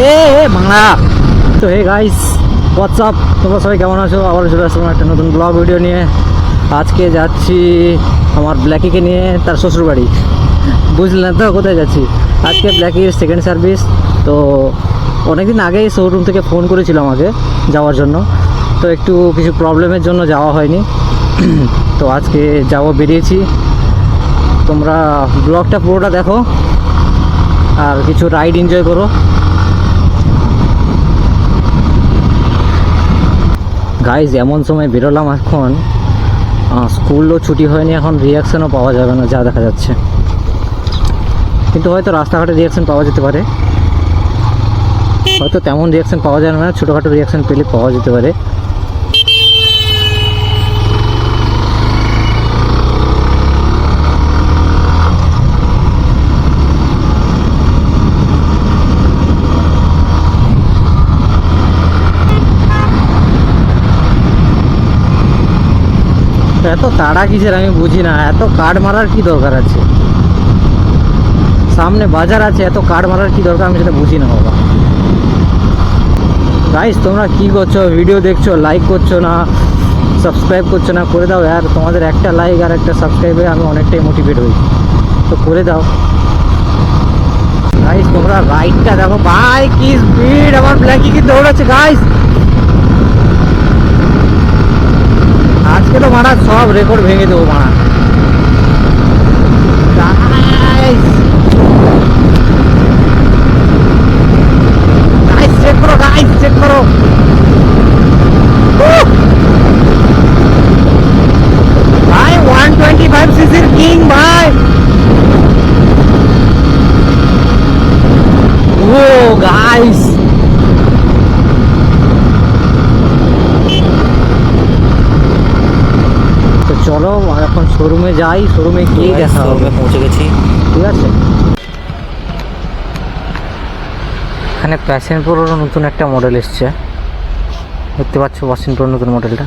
এ বাংলা। তো hey guys, WhatsApp, তোমরা সবাই কেমন আছো? আবার চলে আসলাম একটা নতুন ব্লগ ভিডিও নিয়ে। আজকে যাচ্ছি আমার ব্ল্যাকিকে নিয়ে তার শ্বশুরবাড়ি। বুঝলেন তো কোথায় যাচ্ছি? আজকে ব্ল্যাকির সেকেন্ড সার্ভিস। তো অনেকদিন আগেই শোরুম থেকে ফোন করেছিল আমাকে যাওয়ার জন্য, তো একটু কিছু প্রবলেমের জন্য যাওয়া হয়নি। তো আজকে যাবো, বেরিয়েছি। তোমরা ব্লগটা পুরোটা দেখো আর কিছু রাইড এনজয় করো। গাইজ এমন সময় বেরোলাম, এখন স্কুলও ছুটি হয়নি, এখন রিয়াকশানও পাওয়া যাবে না যা দেখা যাচ্ছে। কিন্তু হয়তো রাস্তাঘাটে রিয়াকশান পাওয়া যেতে পারে, হয়তো তেমন রিয়াকশান পাওয়া যাবে না, ছোটোখাটো রিয়াকশান পেলে পাওয়া যেতে পারে। এত তাড়া কিসের আমি বুঝি না, এত কার্ড মারার কি দরকার আছে? সামনে বাজার আছে, এত কার্ড মারার কি দরকার আমি সেটা বুঝি না বাবা। গাইস তোমরা কি করছো? ভিডিও দেখছো, লাইক করছো না, সাবস্ক্রাইব করছো না, করে দাও यार। তোমাদের একটা লাইক আর একটা সাবস্ক্রাইবে আমি অনেকটাই মোটিভেট হই, তো করে দাও গাইস। তোমরা রাইডটা দেখো ভাই, কি স্পিড আমার ব্ল্যাকি কি দৌড়াচ্ছে গাইস। আজকে তো মারা সব রেকর্ড ভেঙে দেবো মারা। গাইস চেক করো, গাইস চেক করো। ভাই 125 সিসির কিং ভাই। ও গাইস, তো চলো এখন শোরুমে যাই, শোরুমে গিয়ে দেখা হবে। পৌঁছে গেছি, ঠিক আছে। এখানে প্যাশন প্রোর নতুন একটা মডেল এসছে, দেখতে পাচ্ছ প্যাশন প্রোর নতুন মডেলটা।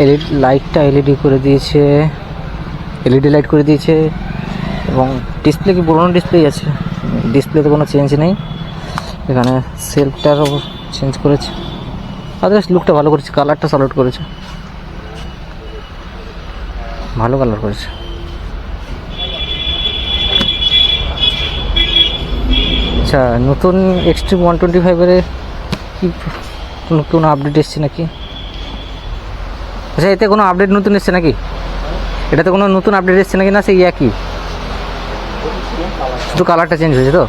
এলইডি লাইটটা এলইডি করে দিয়েছে, এলইডি লাইট করে দিয়েছে, এবং ডিসপ্লে কি পুরোনো ডিসপ্লেই আছে, ডিসপ্লেতে কোনো চেঞ্জ নেই। এখানে সেলফটারও চেঞ্জ করেছে, আদার্স লুকটা ভালো করেছে, কালারটা সালোট করেছে, ভালো কালার করেছে। আচ্ছা, নতুন এক্সট্রিম 125-এর কি কোনো আপডেট এসছে নাকি? আচ্ছা, এতে কোনো আপডেট নতুন এসছে নাকি? এটাতে কোনো নতুন আপডেট এসছে নাকি? না সেই একই, শুধু কালারটা চেঞ্জ হয়েছে তো।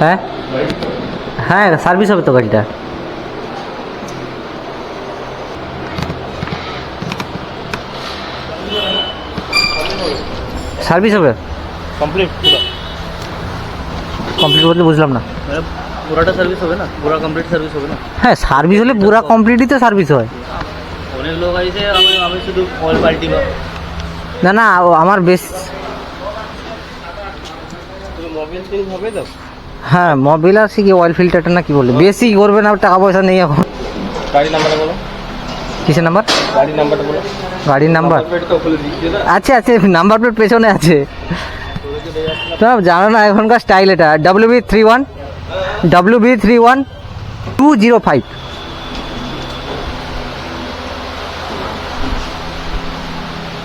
হ্যাঁ হ্যাঁ, সার্ভিস হবে তো গাড়িটা। সার্ভিস হবে কমপ্লিট কমপ্লিট বলতে বুঝলাম না। পুরাটা সার্ভিস হবে না, পুরা কমপ্লিট সার্ভিস হবে না। হ্যাঁ, সার্ভিস হলে পুরা কমপ্লিটই তো সার্ভিস হয়। অনেক লোক আছে, আমি শুধু অয়েল পাল্টি বা না না, আমার বেশ, মোবিল চেঞ্জ হবে তো। হ্যাঁ মোবিল আর কি অয়েল ফিল্টারটা না কি বলে, বেশি করবে না, টাকা পয়সা নেই এখন। গাড়ি নাম্বারটা বলো। কিসের নাম্বার? গাড়ি নাম্বারটা বলো। গাড়ির নাম্বার প্লেট তো খুলে দিচ্ছি না। আছে আছে, নাম্বার প্লেট পেছনে আছে। তোমরা জানো না এখনকার স্টাইল, এটা WB31 205।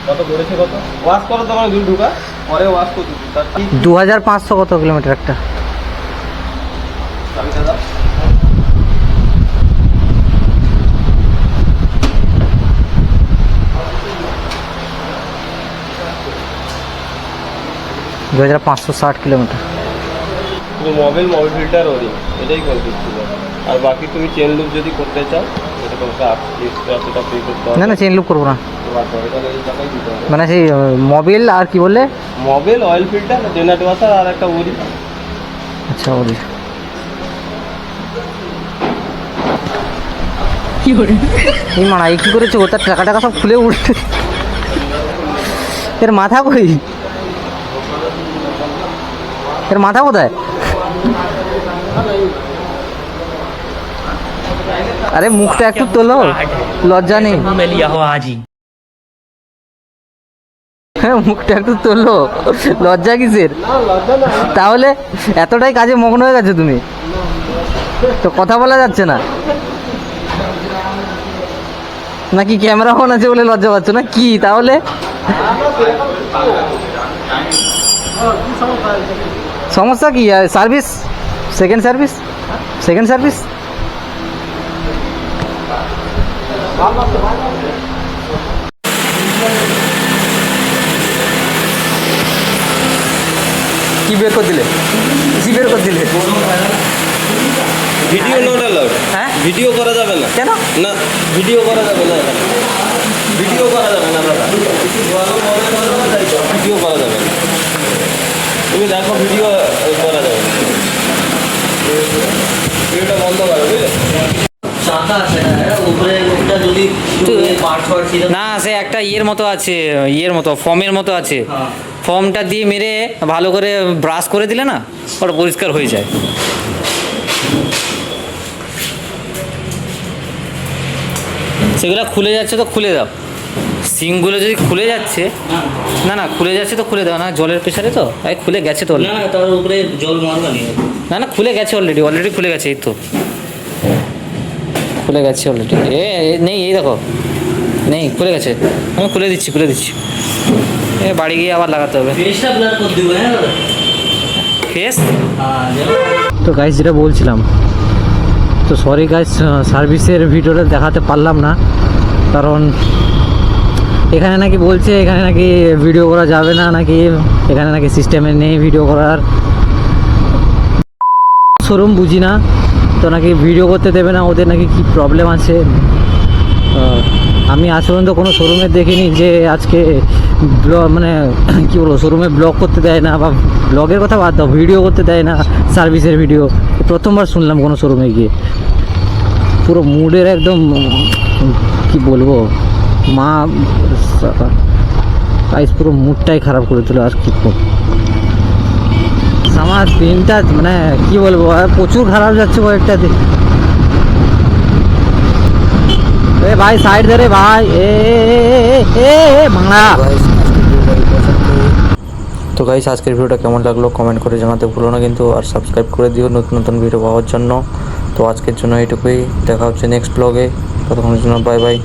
কত করেছে, কত ওয়াশ করো তোমার দুধ ঢুকা পরে ওয়াশ করে দিচ্ছি তার ঠিক 2500 কত কিলোমিটার একটা। চাবিটা দাও। 2560 কিলোমিটার। তুমি মোবিল ফিল্টার ওরি এটাই করে দিচ্ছি। আর বাকি তুমি চেন লুপ যদি করতে চাও এটা তোমাকে এক্সট্রা পে করতে হবে। না না, চেইন লুপ করবো না, এটা এই টাকাই দিতে হবে। মানে সেই মোবিল আর কি বললে? Mobil, oil filter, generate washer আর একটা ওরি। আচ্ছা ওরি। এই মারা এই কি করেছে, ও তার টাকা টাকা সব খুলে উঠে, এর মাথা কই? এর মাথা কোথায়? আরে মুখটা একটু তোলো, লজ্জা নেই। मैं लिया हो आज ही। হ্যাঁ মুখটা একটু তোলো, লজ্জা কিসের? তাহলে এতটাই কাজে মগ্ন হয়ে গেছো তুমি, তো কথা বলা যাচ্ছে না নাকি? ক্যামেরা অন আছে বলে লজ্জা পাচ্ছ না কি? তাহলে সমস্যা কি? Service, second service, second service. কি বের করে দিলে? কি বের করে দিলে? Video not allowed. হ্যাঁ? ভিডিও করা যাবে না। কেন? না, ভিডিও করা যাবে না এখানে। ভিডিও করা যাবে না দাদা। ভিডিও করা যাবে না। তুমি দেখো ভিডিও করা যাবে না। ভিডিওটা বন্ধ করো, বুঝলে? না সে একটা ইয়ের মতো আছে, ইয়ের মতো ফর্মের মতো আছে, ফর্মটা দিয়ে মেরে ভালো করে ব্রাশ করে দিলে না ওটা পরিষ্কার হয়ে যায়। সেগুলো খুলে যাচ্ছে তো খুলে দাও, সিঙ্কগুলো যদি খুলে যাচ্ছে, না না খুলে যাচ্ছে তো খুলে দাও না, জলের প্রেশারে তো খুলে গেছে তো না তার উপরে জল মারবা নি। না না খুলে গেছে অলরেডি, অলরেডি খুলে গেছে, এই তো খুলে গেছে অলরেডি। নেই, এই দেখো নেই, খুলে গেছে। আমি খুলে দিচ্ছি, খুলে দিচ্ছি। বাড়ি গিয়ে আবার লাগাতে হবে ফেসটা ব্লার করে দিও। হ্যাঁ ফেস। হ্যাঁ তো গাইস যেটা বলছিলাম, তো সরি গাইস সার্ভিসের ভিডিওটা দেখাতে পারলাম না, কারণ এখানে নাকি বলছে এখানে নাকি ভিডিও করা যাবে না, নাকি এখানে নাকি সিস্টেমে নেই ভিডিও করার, শোরুম বুঝি না, তো নাকি ভিডিও করতে দেবে না, ওদের নাকি কি প্রবলেম আছে। আমি আজ পর্যন্ত কোনো শোরুমে দেখিনি যে আজকে ব্লগ মানে কী বলবো, শোরুমে ব্লগ করতে দেয় না, বা ব্লগের কথা বাদ দাও, ভিডিও করতে দেয় না, সার্ভিসের ভিডিও প্রথমবার শুনলাম কোনো শোরুমে গিয়ে। পুরো মুডের একদম কি বলবো মা গাইস, পুরো মুডটাই খারাপ করে দিল। আর কি আমার দিনটা মানে কি বলবো, প্রচুর খারাপ যাচ্ছে কয়েকটা দিন। এ ভাই সাইড ধরে ভাই, বাংলা। তো গাইস আজকের ভিডিওটা কেমন লাগলো কমেন্ট করে জানাতে ভুলো না কিন্তু, আর সাবস্ক্রাইব করে দিও নতুন নতুন ভিডিও পাওয়ার জন্য। তো আজকের জন্য এইটুকুই, দেখা হচ্ছে নেক্সট ব্লগে, ততক্ষণের জন্য বাই বাই।